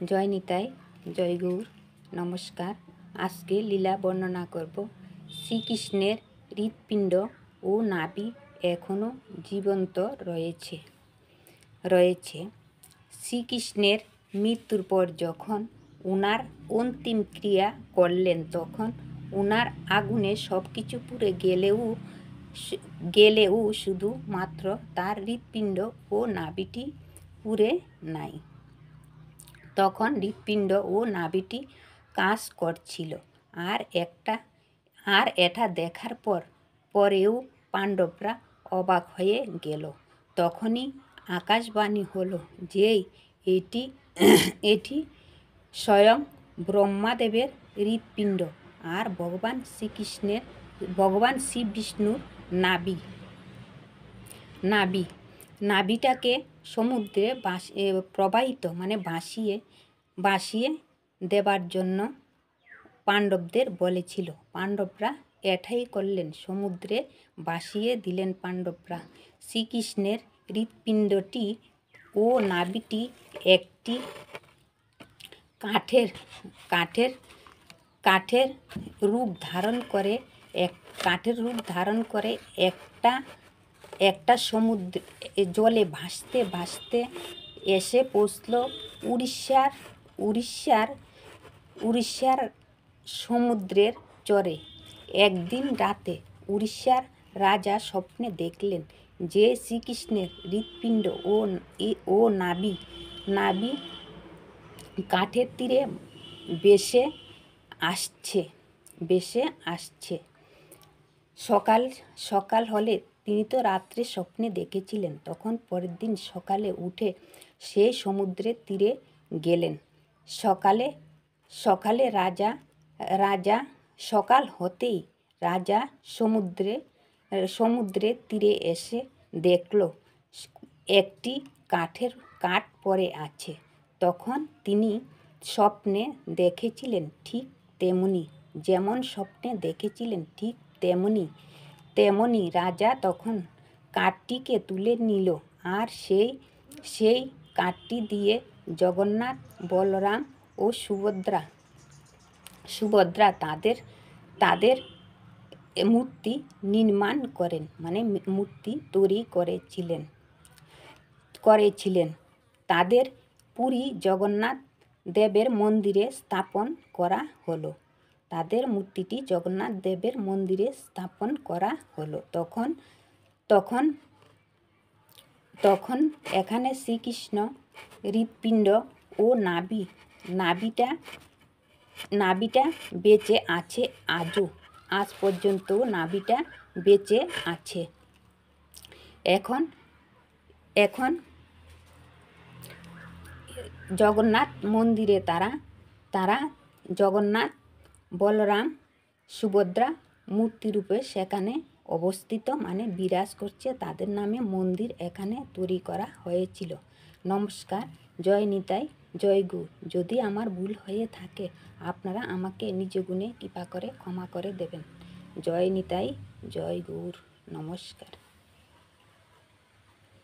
জয় নিতাই, জয় গৌর, নমস্কার। আজকে লীলা বর্ণনা করব। শ্রীকৃষ্ণের হৃৎপিণ্ড ও নাভি এখনও জীবন্ত রয়েছে। শ্রীকৃষ্ণের মৃত্যুর পর যখন ওনার অন্তিম ক্রিয়া করলেন, তখন ওনার আগুনে সব কিছু পুড়ে গেলেও শুধুমাত্র তার হৃৎপিণ্ড ও নাভিটি পুড়ে নাই। তখন হৃৎপিণ্ড ও নাভিটি কাজ করছিল। আর এটা দেখার পরেও পাণ্ডবরা অবাক হয়ে গেল। তখনই আকাশবাণী হলো যে এটি স্বয়ং ব্রহ্মাদেবের হৃৎপিণ্ড আর ভগবান শ্রী বিষ্ণুর নাভিটাকে সমুদ্রে প্রবাহিত ভাসিয়ে দেবার জন্য পাণ্ডবদের বলেছিল। পাণ্ডবরা এটাই করলেন, সমুদ্রে ভাসিয়ে দিলেন পাণ্ডবরা। শ্রীকৃষ্ণের হৃৎপিণ্ডটি ও নাভিটি একটি কাঠের রূপ ধারণ করে একটা সমুদ্র জলে ভাসতে ভাসতে এসে পৌঁছল উড়িষ্যার সমুদ্রের চরে। একদিন রাতে উড়িষ্যার রাজা স্বপ্নে দেখলেন যে শ্রীকৃষ্ণের হৃৎপিণ্ড ও নাভি কাঠের তীরে ভেসে আসছে। সকাল হলে, তিনি তো রাত্রে স্বপ্নে দেখেছিলেন, তখন পরের দিন সকালে উঠে সেই সমুদ্রের তীরে গেলেন। সকাল হতেই রাজা সমুদ্রের তীরে এসে দেখল একটি কাঠ পড়ে আছে। তখন তিনি স্বপ্নে দেখেছিলেন ঠিক যেমন স্বপ্নে দেখেছিলেন ঠিক তেমনি রাজা তখন কাঠটিকে তুলে নিল, আর সেই কাঠটি দিয়ে জগন্নাথ, বলরাম ও সুভদ্রা তাদের মূর্তি নির্মাণ করেন, মূর্তি তৈরি করেছিলেন। তাদের পুরী জগন্নাথ দেবের মন্দিরে স্থাপন করা হলো। তাদের মূর্তিটি জগন্নাথ দেবের মন্দিরে স্থাপন করা হলো। তখন এখানে শ্রীকৃষ্ণ হৃৎপিণ্ড ও নাভিটা বেঁচে আছে। আজ পর্যন্ত নাভিটা বেঁচে আছে। এখন জগন্নাথ মন্দিরে তারা জগন্নাথ, বলরাম, সুভদ্রা মূর্তিরূপে সেখানে অবস্থিত, বিরাজ করছে। তাদের নামে মন্দির এখানে তৈরি করা হয়েছিল। নমস্কার, জয় নিতাই, জয় গৌর। যদি আমার ভুল হয়ে থাকে আপনারা আমাকে নিজ গুণে কৃপা করে ক্ষমা করে দেবেন। জয় নিতাই, জয় গৌর, নমস্কার।